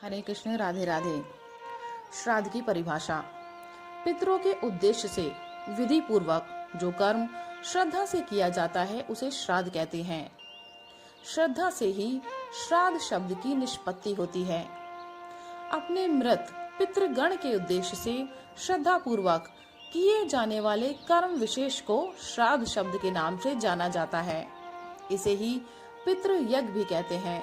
हरे कृष्ण, राधे राधे। श्राद्ध की परिभाषा। पितरों के उद्देश्य से विधि पूर्वक जो कर्म श्रद्धा से किया जाता है उसे श्राद्ध कहते हैं। श्रद्धा से ही श्राद्ध शब्द की निष्पत्ति होती है। अपने मृत पितृगण के उद्देश्य से श्रद्धा पूर्वक किए जाने वाले कर्म विशेष को श्राद्ध शब्द के नाम से जाना जाता है। इसे ही पितृ यज्ञ भी कहते हैं,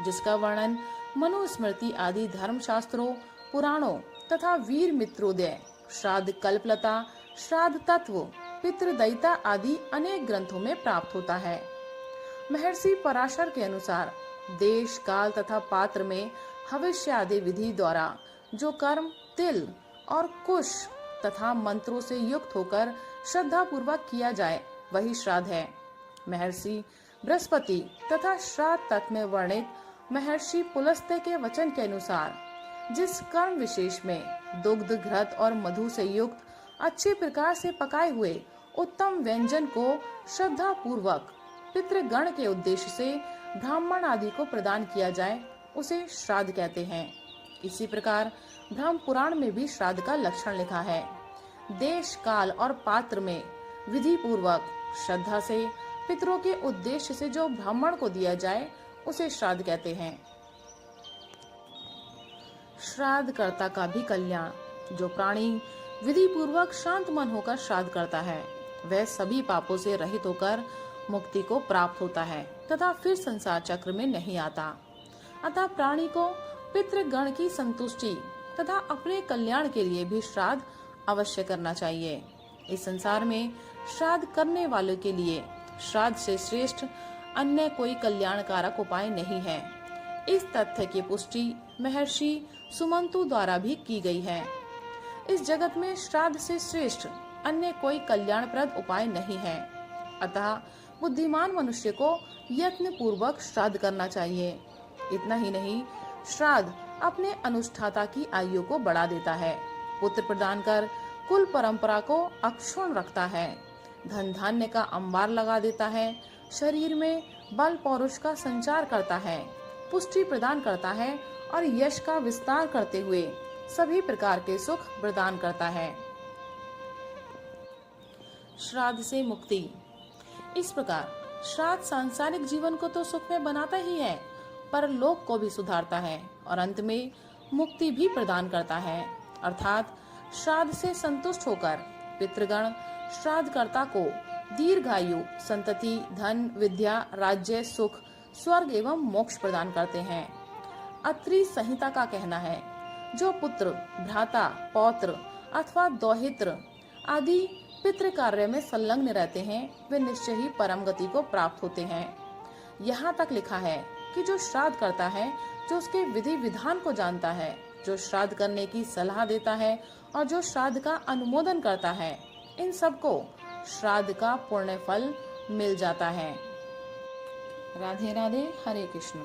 जिसका वर्णन मनुस्मृति आदि धर्मशास्त्रों, पुराणों तथा वीर मित्रोदय, श्राद्ध कल्पलता, श्राद्ध तत्व, पितृदयिता आदि अनेक ग्रंथों में प्राप्त होता है। महर्षि पराशर के अनुसार देश, काल तथा पात्र में हविष्य आदि विधि द्वारा जो कर्म तिल और कुश तथा मंत्रों से युक्त होकर श्रद्धा पूर्वक किया जाए वही श्राद्ध है। महर्षि बृहस्पति तथा श्राद्ध तत्व में वर्णित महर्षि पुलस्त्य के वचन के अनुसार जिस कर्म विशेष में दुग्ध, घृत और मधु से युक्त अच्छे प्रकार से पकाए हुए उत्तम व्यंजन को श्रद्धा पूर्वक पितृगण के उद्देश्य से ब्राह्मण आदि को प्रदान किया जाए उसे श्राद्ध कहते हैं। इसी प्रकार ब्रह्म पुराण में भी श्राद्ध का लक्षण लिखा है। देश, काल और पात्र में विधि पूर्वक श्रद्धा से पितरों के उद्देश्य से जो ब्राह्मण को दिया जाए उसे श्राद्ध कहते हैं। श्राद्ध कर्ता का भी कल्याण। जो प्राणी विधि पूर्वक शांत मन होकर श्राद्ध करता है वह सभी पापों से रहित होकर मुक्ति को प्राप्त होता है तथा फिर संसार चक्र में नहीं आता। अतः प्राणी को पितृगण की संतुष्टि तथा अपने कल्याण के लिए भी श्राद्ध अवश्य करना चाहिए। इस संसार में श्राद्ध करने वालों के लिए श्राद्ध से श्रेष्ठ अन्य कोई कल्याणकारक उपाय नहीं है। इस तथ्य की पुष्टि महर्षि सुमंतु द्वारा भी की गई है। इस जगत में श्राद्ध से श्रेष्ठ अन्य कोई कल्याणप्रद उपाय नहीं है। अतः बुद्धिमान मनुष्य को यत्न पूर्वक श्राद्ध करना चाहिए। इतना ही नहीं, श्राद्ध अपने अनुष्ठाता की आयु को बढ़ा देता है, पुत्र प्रदान कर कुल परंपरा को अक्षुण्ण रखता है, धन धान्य का अंबार लगा देता है, शरीर में बल पौरुष का संचार करता है, पुष्टि प्रदान करता है और यश का विस्तार करते हुए सभी प्रकार के सुख प्रदान करता है। श्राद्ध से मुक्ति। इस प्रकार श्राद्ध सांसारिक जीवन को तो सुख में बनाता ही है, पर लोक को भी सुधारता है और अंत में मुक्ति भी प्रदान करता है। अर्थात श्राद्ध से संतुष्ट होकर पितृगण श्राद्धकर्ता को दीर्घायु, संतति, धन, विद्या, राज्य, सुख, स्वर्ग एवं मोक्ष प्रदान करते हैं। अत्रि संहिता का कहना है, जो पुत्र, भ्राता, पौत्र अथवा दौहित्र आदि पितृ कार्य में संलग्न रहते हैं वे निश्चय ही परम गति को प्राप्त होते हैं। यहाँ तक लिखा है कि जो श्राद्ध करता है, जो उसके विधि विधान को जानता है, जो श्राद्ध करने की सलाह देता है और जो श्राद्ध का अनुमोदन करता है, इन सबको श्राद्ध का पुण्य फल मिल जाता है। राधे राधे। हरे कृष्ण।